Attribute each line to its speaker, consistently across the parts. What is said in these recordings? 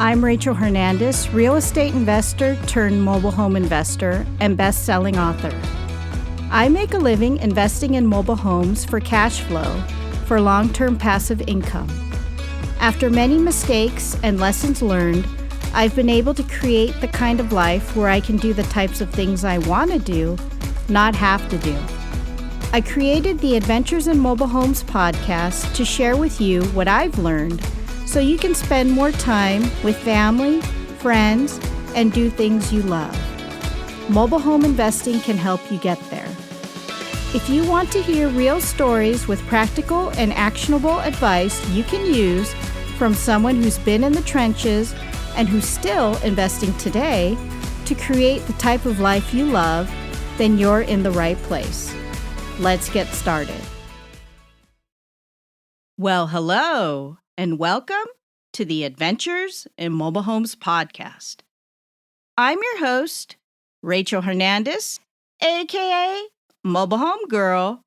Speaker 1: I'm Rachel Hernandez, real estate investor turned mobile home investor and best-selling author. I make a living investing in mobile homes for cash flow for long-term passive income. After many mistakes and lessons learned, I've been able to create the kind of life where I can do the types of things I want to do, not have to do. I created the Adventures in Mobile Homes podcast to share with you what I've learned so you can spend more time with family, friends, and do things you love. Mobile home investing can help you get there. If you want to hear real stories with practical and actionable advice you can use from someone who's been in the trenches and who's still investing today to create the type of life you love, then you're in the right place. Let's get started. Well, hello, and welcome to the Adventures in Mobile Homes podcast. I'm your host, Rachel Hernandez, aka Mobile Home Girl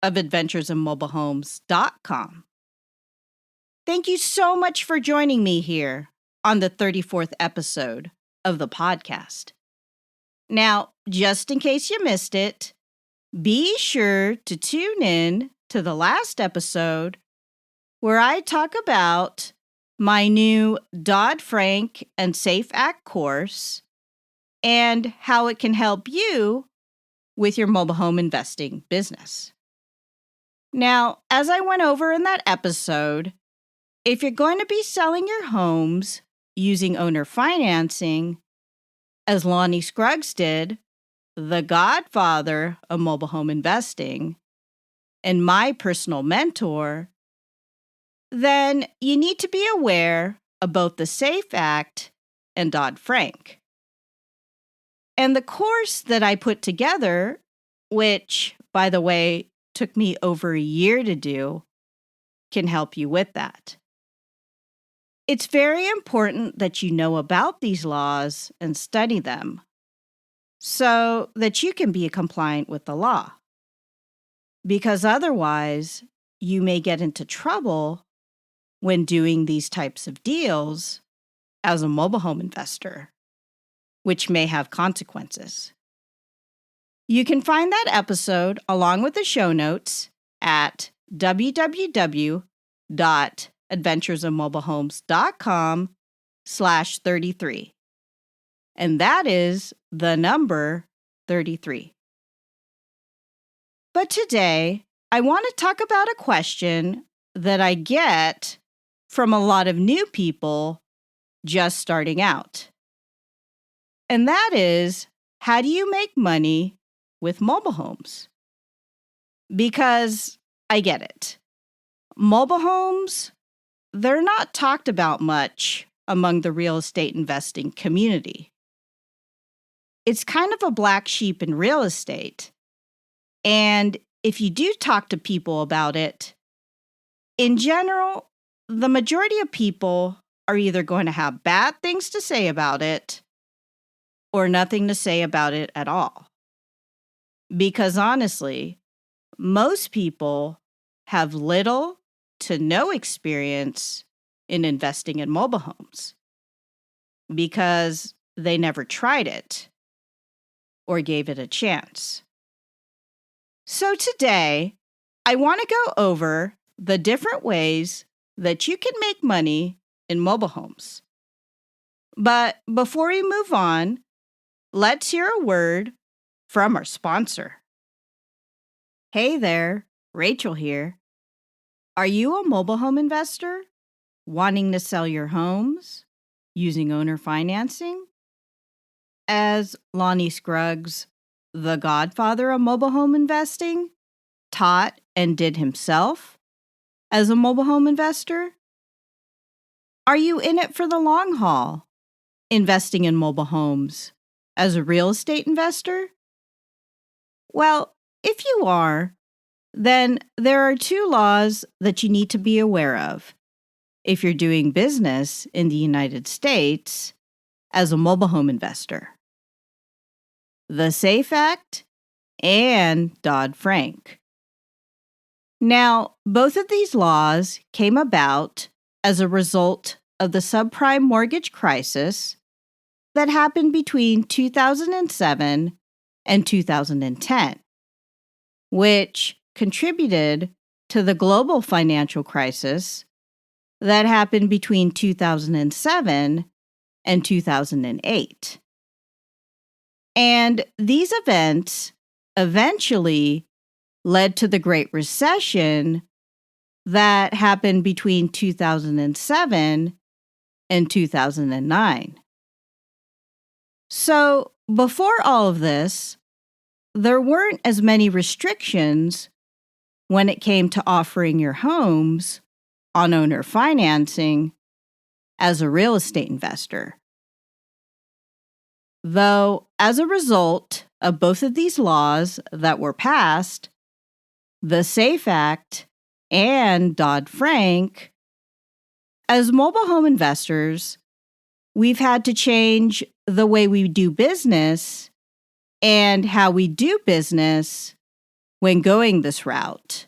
Speaker 1: of AdventuresinMobileHomes.com. Thank you so much for joining me here on the 34th episode of the podcast. Now, just in case you missed it, be sure to tune in to the last episode where I talk about my new Dodd-Frank and SAFE Act course and how it can help you with your mobile home investing business. Now, as I went over in that episode, if you're going to be selling your homes using owner financing, as Lonnie Scruggs did, the godfather of mobile home investing, and my personal mentor, then you need to be aware of both the SAFE Act and Dodd-Frank. And the course that I put together, which, by the way, took me over a year to do, can help you with that. It's very important that you know about these laws and study them so that you can be compliant with the law. Because otherwise, you may get into trouble when doing these types of deals as a mobile home investor, which may have consequences. You can find that episode along with the show notes at www.adventuresinmobilehomes.com/33. And that is the number 33. But today, I want to talk about a question that I get from a lot of new people just starting out. And that is, how do you make money with mobile homes? Because I get it. Mobile homes, they're not talked about much among the real estate investing community. It's kind of a black sheep in real estate. And if you do talk to people about it, in general, the majority of people are either going to have bad things to say about it or nothing to say about it at all. Because honestly, most people have little to no experience in investing in mobile homes because they never tried it or gave it a chance. So today, I want to go over the different ways that you can make money in mobile homes. But before we move on, let's hear a word from our sponsor. Hey there, Rachel here. Are you a mobile home investor wanting to sell your homes using owner financing? As Lonnie Scruggs, the godfather of mobile home investing, taught and did himself as a mobile home investor? Are you in it for the long haul, investing in mobile homes as a real estate investor? Well, if you are, then there are two laws that you need to be aware of if you're doing business in the United States as a mobile home investor: the SAFE Act and Dodd-Frank. Now, both of these laws came about as a result of the subprime mortgage crisis that happened between 2007 and 2010, which contributed to the global financial crisis that happened between 2007 and 2008. And these events eventually led to the Great Recession that happened between 2007 and 2009. So, before all of this, there weren't as many restrictions when it came to offering your homes on owner financing as a real estate investor. Though, as a result of both of these laws that were passed, the SAFE Act and Dodd-Frank, as mobile home investors, we've had to change the way we do business and how we do business when going this route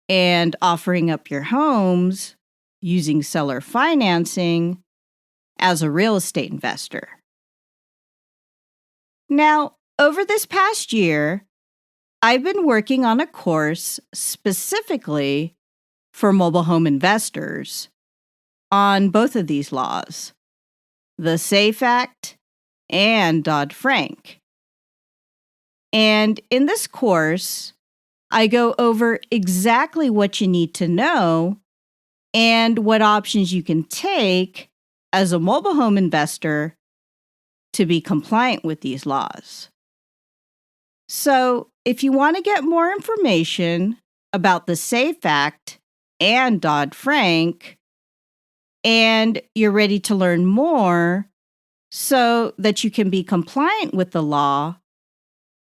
Speaker 1: and offering up your homes using seller financing as a real estate investor. Now, over this past year, I've been working on a course specifically for mobile home investors on both of these laws, the SAFE Act and Dodd-Frank. And in this course, I go over exactly what you need to know and what options you can take as a mobile home investor to be compliant with these laws. So, if you want to get more information about the SAFE Act and Dodd-Frank, and you're ready to learn more so that you can be compliant with the law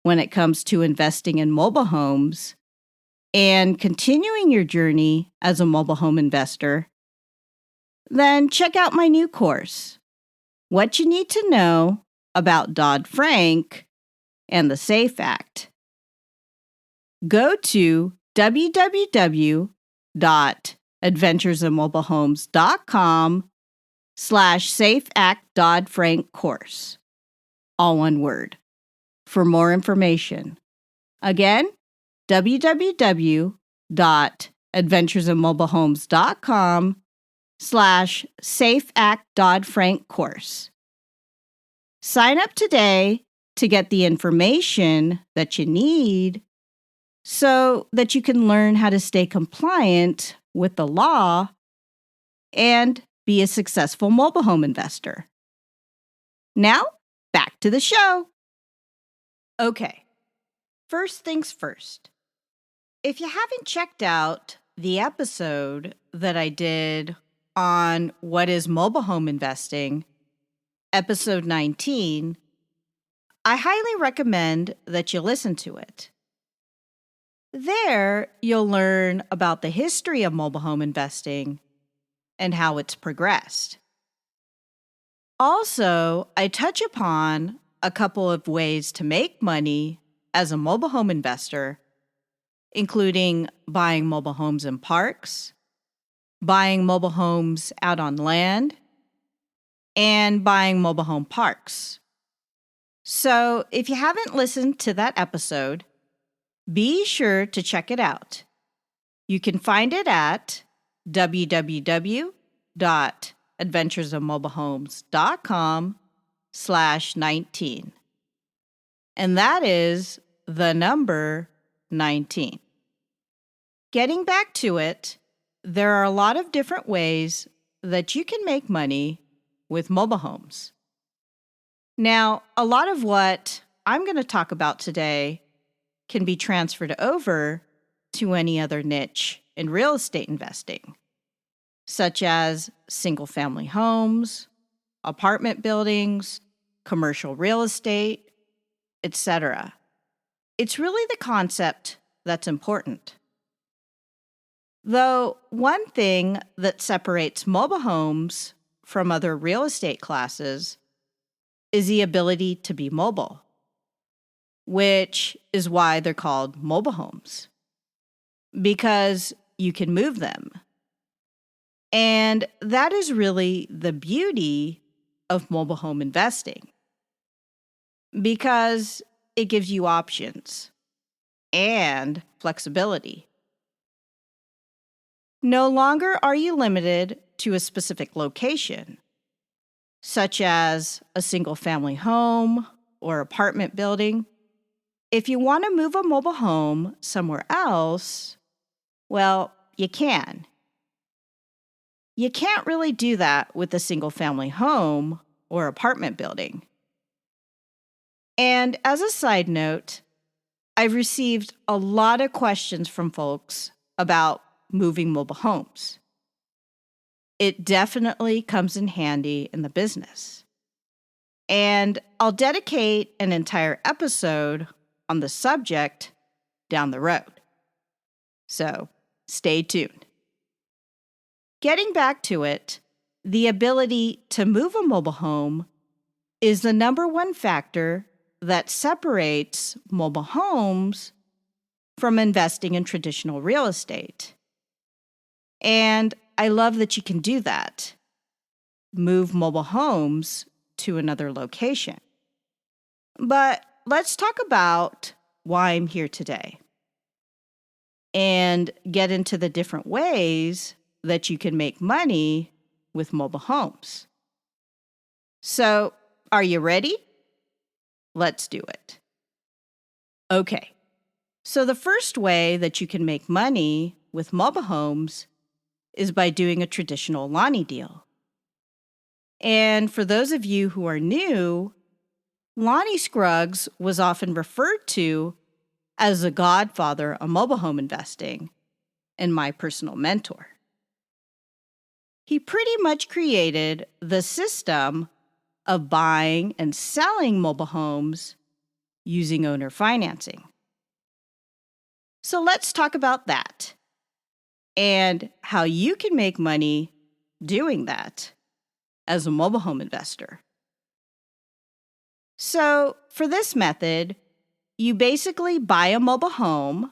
Speaker 1: when it comes to investing in mobile homes and continuing your journey as a mobile home investor, then check out my new course, What You Need to Know About Dodd-Frank and the SAFE Act. Go to www.adventuresinmobilehomes.com/SAFE Act Dodd-Frank course, all one word, for more information. Again, www.adventuresinmobilehomes.com/SAFE Act Dodd-Frank course. Sign up today to get the information that you need so that you can learn how to stay compliant with the law and be a successful mobile home investor. Now, back to the show. Okay, first things first. If you haven't checked out the episode that I did on what is mobile home investing, episode 19, I highly recommend that you listen to it. There, you'll learn about the history of mobile home investing and how it's progressed. Also, I touch upon a couple of ways to make money as a mobile home investor, including buying mobile homes in parks, buying mobile homes out on land, and buying mobile home parks. So, if you haven't listened to that episode, be sure to check it out. You can find it at www.adventuresinmobilehomes.com/19. And that is the number 19. Getting back to it, there are a lot of different ways that you can make money with mobile homes. Now, a lot of what I'm going to talk about today can be transferred over to any other niche in real estate investing, such as single-family homes, apartment buildings, commercial real estate, etc. It's really the concept that's important. Though one thing that separates mobile homes from other real estate classes is the ability to be mobile, which is why they're called mobile homes, because you can move them. And that is really the beauty of mobile home investing because it gives you options and flexibility. No longer are you limited to a specific location, such as a single family home or apartment building. If you want to move a mobile home somewhere else, well, you can. You can't really do that with a single family home or apartment building. And as a side note, I've received a lot of questions from folks about moving mobile homes. It definitely comes in handy in the business. And I'll dedicate an entire episode on the subject down the road. So stay tuned. Getting back to it, the ability to move a mobile home is the number one factor that separates mobile homes from investing in traditional real estate. And I love that you can do that. Move mobile homes to another location. But let's talk about why I'm here today and get into the different ways that you can make money with mobile homes. So, are you ready? Let's do it. Okay. So the first way that you can make money with mobile homes is by doing a traditional Lonnie deal. And for those of you who are new, Lonnie Scruggs was often referred to as the godfather of mobile home investing and my personal mentor. He pretty much created the system of buying and selling mobile homes using owner financing. So let's talk about that and how you can make money doing that as a mobile home investor. So for this method, you basically buy a mobile home,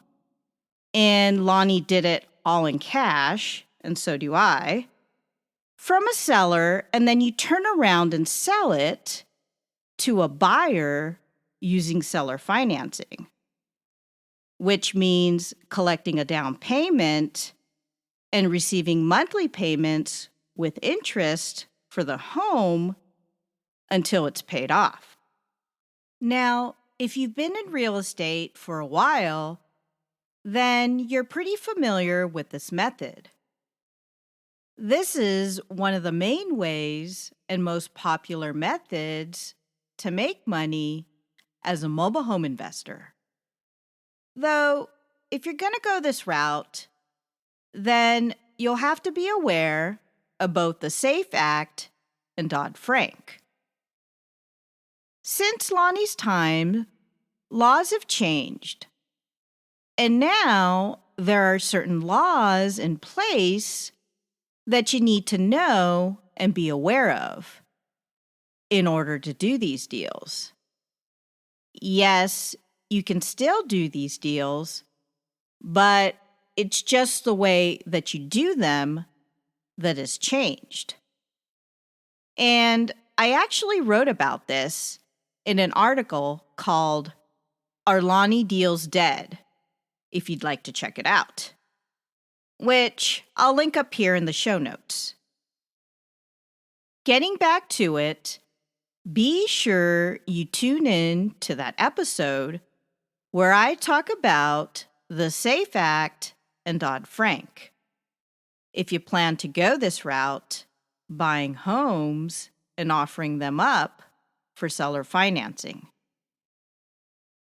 Speaker 1: and Lonnie did it all in cash, and so do I, from a seller, and then you turn around and sell it to a buyer using seller financing, which means collecting a down payment and receiving monthly payments with interest for the home until it's paid off. Now, if you've been in real estate for a while, then you're pretty familiar with this method. This is one of the main ways and most popular methods to make money as a mobile home investor. Though, if you're going to go this route, then you'll have to be aware of both the SAFE Act and Dodd-Frank. Since Lonnie's time, laws have changed, and now there are certain laws in place that you need to know and be aware of in order to do these deals. Yes, you can still do these deals, but it's just the way that you do them that has changed. And I actually wrote about this in an article called Are Lonnie Deals Dead? If you'd like to check it out, which I'll link up here in the show notes. Getting back to it, be sure you tune in to that episode where I talk about the SAFE Act and Dodd-Frank. If you plan to go this route, buying homes and offering them up for seller financing.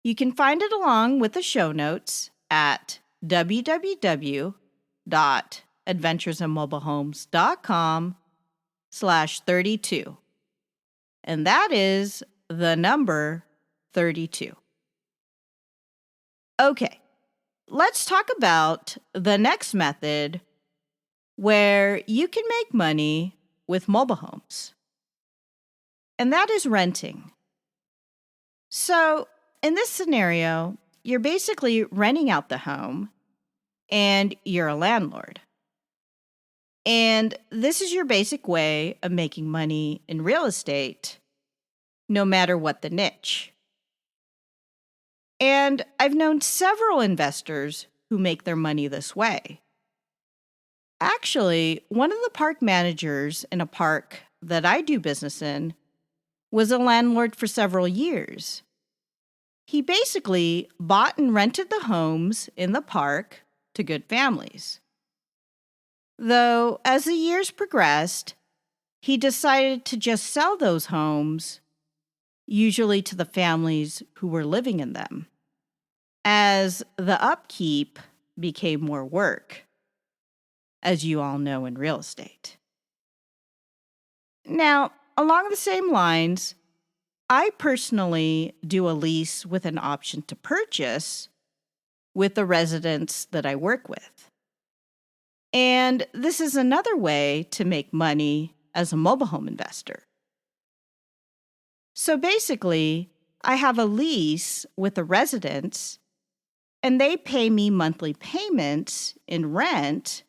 Speaker 1: You can find it along with the show notes at www.adventuresinmobilehomes.com/32. And that is the number 32. Okay, let's talk about the next method where you can make money with mobile homes. And that is renting. So, in this scenario, you're basically renting out the home and you're a landlord. And this is your basic way of making money in real estate, no matter what the niche. And I've known several investors who make their money this way. Actually, one of the park managers in a park that I do business in was a landlord for several years. He basically bought and rented the homes in the park to good families. Though, as the years progressed, he decided to just sell those homes, usually to the families who were living in them, as the upkeep became more work, as you all know in real estate. Now, along the same lines, I personally do a lease with an option to purchase with the residents that I work with. And this is another way to make money as a mobile home investor. So basically, I have a lease with the residents, and they pay me monthly payments in rent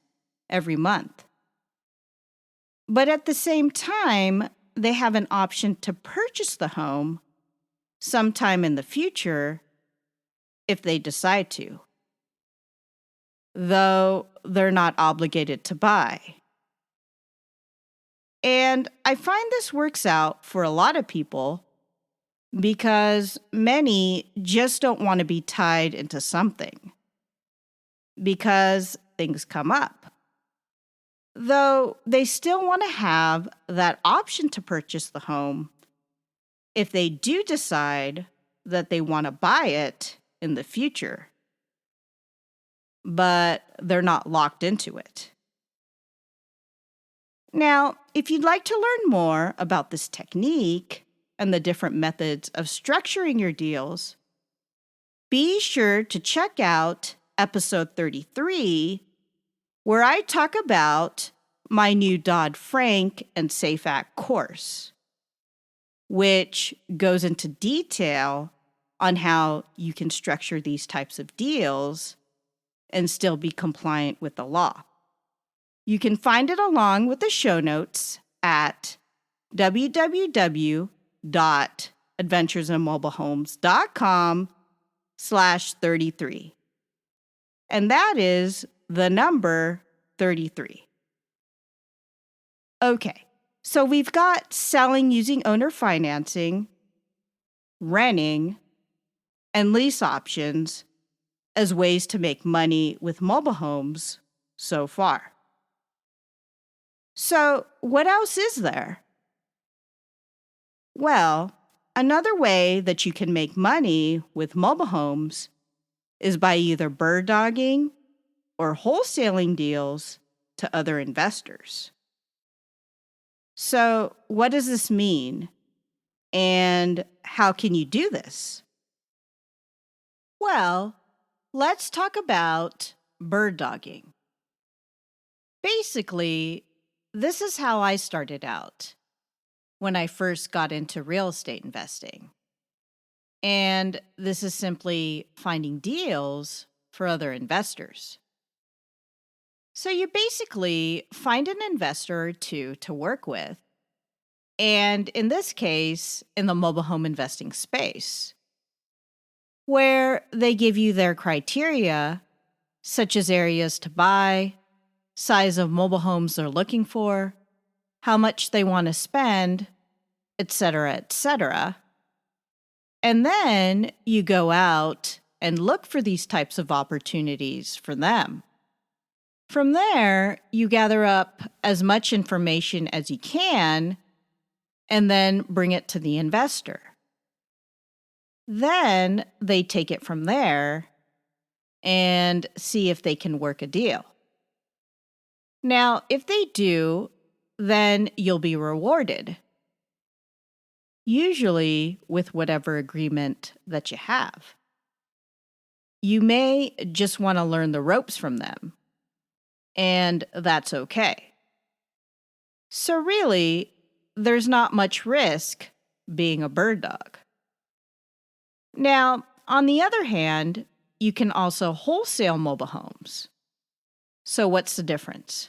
Speaker 1: every month. But at the same time, they have an option to purchase the home sometime in the future if they decide to, though they're not obligated to buy. And I find this works out for a lot of people because many just don't want to be tied into something because things come up. Though they still want to have that option to purchase the home if they do decide that they want to buy it in the future, but they're not locked into it. Now, if you'd like to learn more about this technique and the different methods of structuring your deals, be sure to check out episode 33, where I talk about my new Dodd-Frank and SAFE Act course, which goes into detail on how you can structure these types of deals and still be compliant with the law. You can find it along with the show notes at www.adventuresinmobilehomes.com/33. And that is the number 33. Okay, so we've got selling using owner financing, renting, and lease options as ways to make money with mobile homes so far. So, what else is there? Well, another way that you can make money with mobile homes is by either bird dogging or wholesaling deals to other investors. So, what does this mean? And how can you do this? Well, let's talk about bird dogging. Basically, this is how I started out when I first got into real estate investing. And this is simply finding deals for other investors. So you basically find an investor or two to work with, and in this case, in the mobile home investing space, where they give you their criteria, such as areas to buy, size of mobile homes they're looking for, how much they want to spend, etc., etc. And then you go out and look for these types of opportunities for them. From there, you gather up as much information as you can and then bring it to the investor. Then they take it from there and see if they can work a deal. Now, if they do, then you'll be rewarded, usually with whatever agreement that you have. You may just want to learn the ropes from them, and that's okay. So really, there's not much risk being a bird dog. Now, on the other hand, you can also wholesale mobile homes. So what's the difference?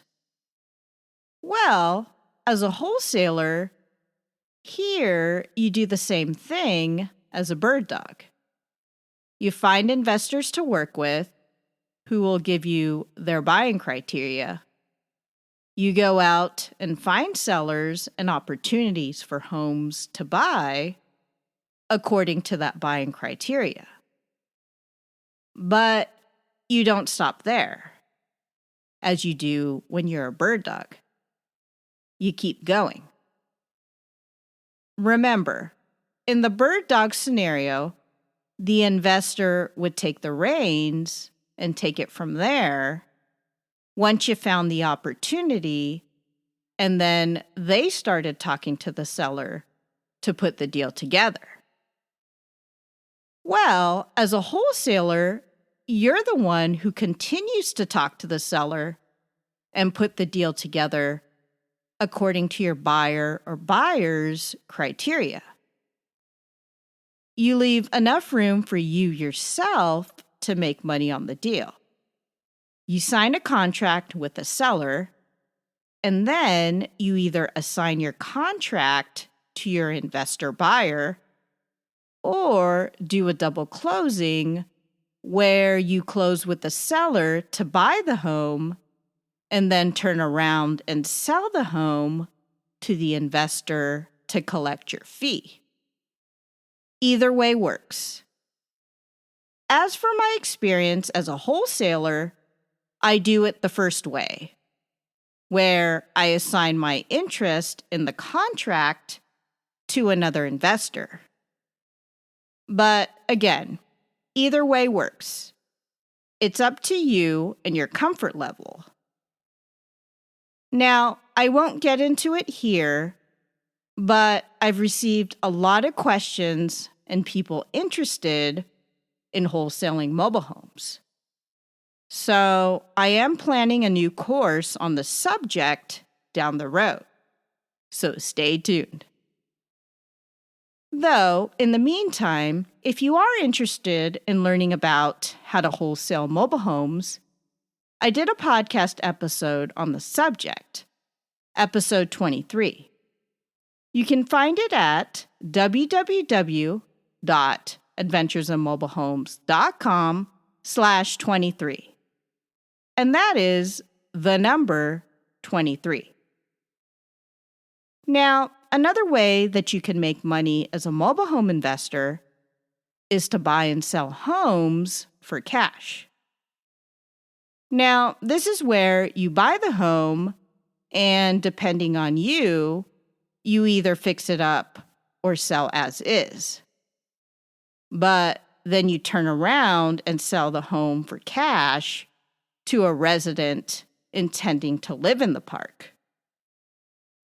Speaker 1: Well, as a wholesaler, here you do the same thing as a bird dog. You find investors to work with who will give you their buying criteria. You go out and find sellers and opportunities for homes to buy according to that buying criteria. But you don't stop there, as you do when you're a bird dog. You keep going. Remember, in the bird dog scenario, the investor would take the reins and take it from there once you found the opportunity, and then they started talking to the seller to put the deal together. Well, as a wholesaler, you're the one who continues to talk to the seller and put the deal together according to your buyer or buyer's criteria. You leave enough room for you yourself to make money on the deal. You sign a contract with the seller, and then you either assign your contract to your investor buyer or do a double closing where you close with the seller to buy the home and then turn around and sell the home to the investor to collect your fee. Either way works. As for my experience as a wholesaler, I do it the first way, where I assign my interest in the contract to another investor. But again, either way works. It's up to you and your comfort level. Now, I won't get into it here, but I've received a lot of questions and people interested in wholesaling mobile homes. So I am planning a new course on the subject down the road. So stay tuned. Though, in the meantime, if you are interested in learning about how to wholesale mobile homes, I did a podcast episode on the subject, episode 23. You can find it at www.adventuresinmobilehomes.com/23. And that is the number 23. Now, another way that you can make money as a mobile home investor is to buy and sell homes for cash. Now, this is where you buy the home, and depending on you, you either fix it up or sell as is. But then you turn around and sell the home for cash to a resident intending to live in the park.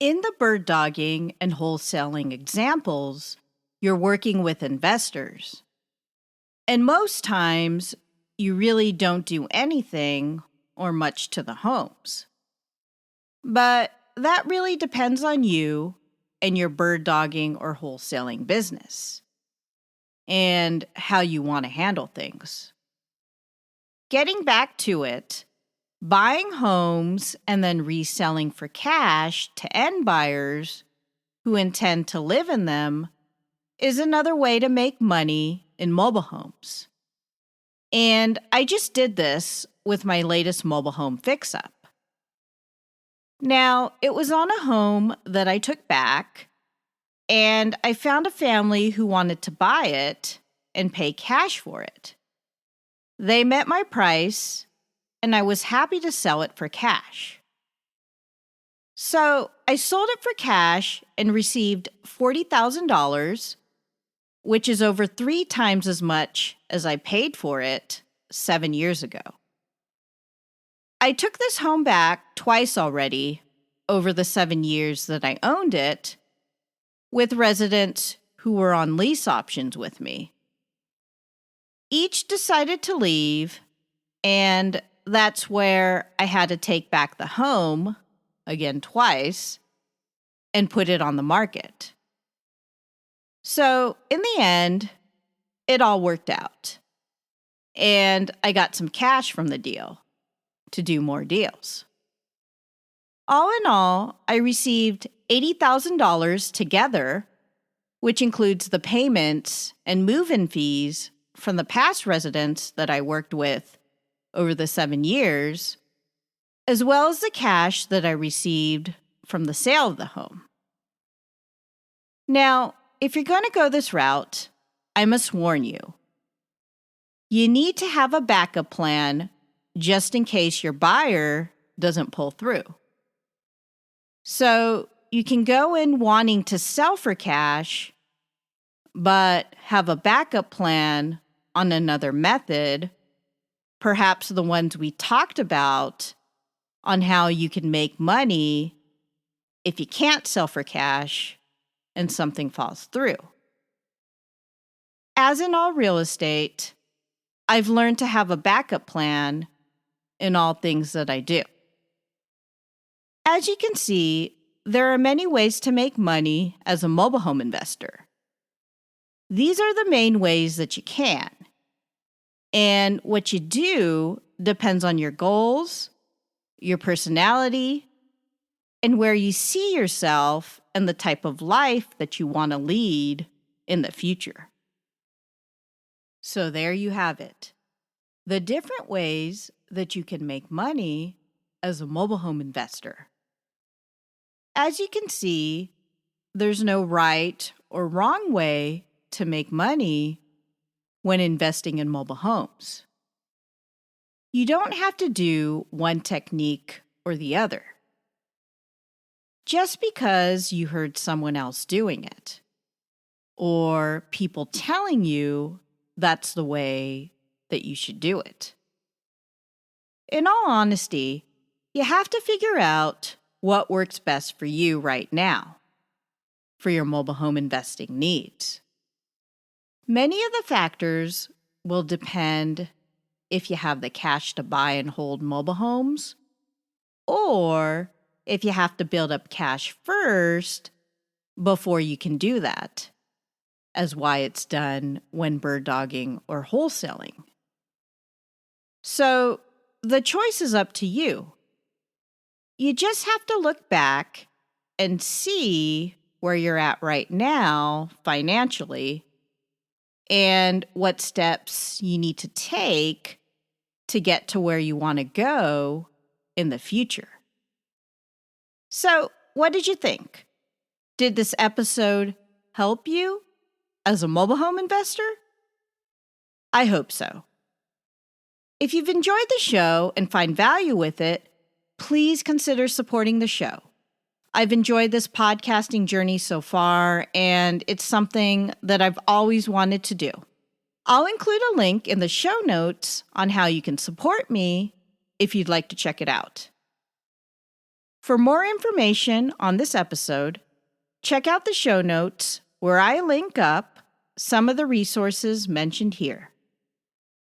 Speaker 1: In the bird dogging and wholesaling examples, you're working with investors. And most times, you really don't do anything or much to the homes. But that really depends on you and your bird dogging or wholesaling business and how you want to handle things. Getting back to it, buying homes and then reselling for cash to end buyers who intend to live in them is another way to make money in mobile homes. And I just did this with my latest mobile home fix-up. Now, it was on a home that I took back, and I found a family who wanted to buy it and pay cash for it. They met my price, and I was happy to sell it for cash. So I sold it for cash and received $40,000, which is over 3 times as much as I paid for it 7 years ago. I took this home back twice already over the 7 years that I owned it, with residents who were on lease options with me. Each decided to leave, and that's where I had to take back the home, again twice, and put it on the market. So in the end, it all worked out. And I got some cash from the deal to do more deals. All in all, I received $80,000 together, which includes the payments and move-in fees from the past residents that I worked with over the 7 years, as well as the cash that I received from the sale of the home. Now, if you're going to go this route, I must warn you. You need to have a backup plan just in case your buyer doesn't pull through. So you can go in wanting to sell for cash, but have a backup plan on another method, perhaps the ones we talked about on how you can make money if you can't sell for cash and something falls through. As in all real estate, I've learned to have a backup plan in all things that I do. As you can see, there are many ways to make money as a mobile home investor. These are the main ways that you can. And what you do depends on your goals, your personality, and where you see yourself and the type of life that you want to lead in the future. So there you have it. The different ways that you can make money as a mobile home investor. As you can see, there's no right or wrong way to make money when investing in mobile homes. You don't have to do one technique or the other. Just because you heard someone else doing it, or people telling you that's the way that you should do it. In all honesty, you have to figure out what works best for you right now, for your mobile home investing needs. Many of the factors will depend if you have the cash to buy and hold mobile homes, or if you have to build up cash first before you can do that, as why it's done when bird dogging or wholesaling. So the choice is up to you. You just have to look back and see where you're at right now financially and what steps you need to take to get to where you want to go in the future. So, what did you think? Did this episode help you as a mobile home investor? I hope so. If you've enjoyed the show and find value with it, please consider supporting the show. I've enjoyed this podcasting journey so far, and it's something that I've always wanted to do. I'll include a link in the show notes on how you can support me if you'd like to check it out. For more information on this episode, check out the show notes where I link up some of the resources mentioned here.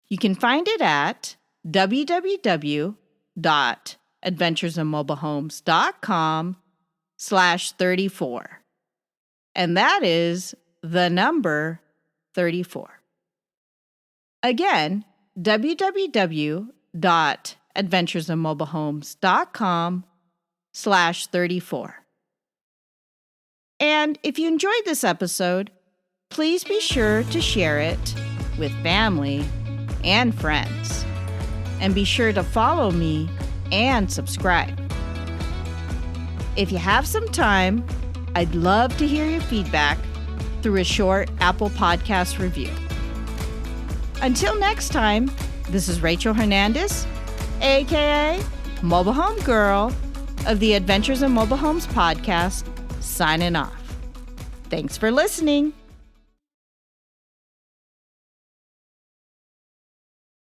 Speaker 1: You can find it at www.adventuresinmobilehomes.com/34. And that is the number 34. Again, www.adventuresinmobilehomes.com/34. And if you enjoyed this episode, please be sure to share it with family and friends. And be sure to follow me and subscribe. If you have some time, I'd love to hear your feedback through a short Apple Podcast review. Until next time, this is Rachel Hernandez, aka Mobile Home Girl of the Adventures in Mobile Homes podcast, signing off. Thanks for listening.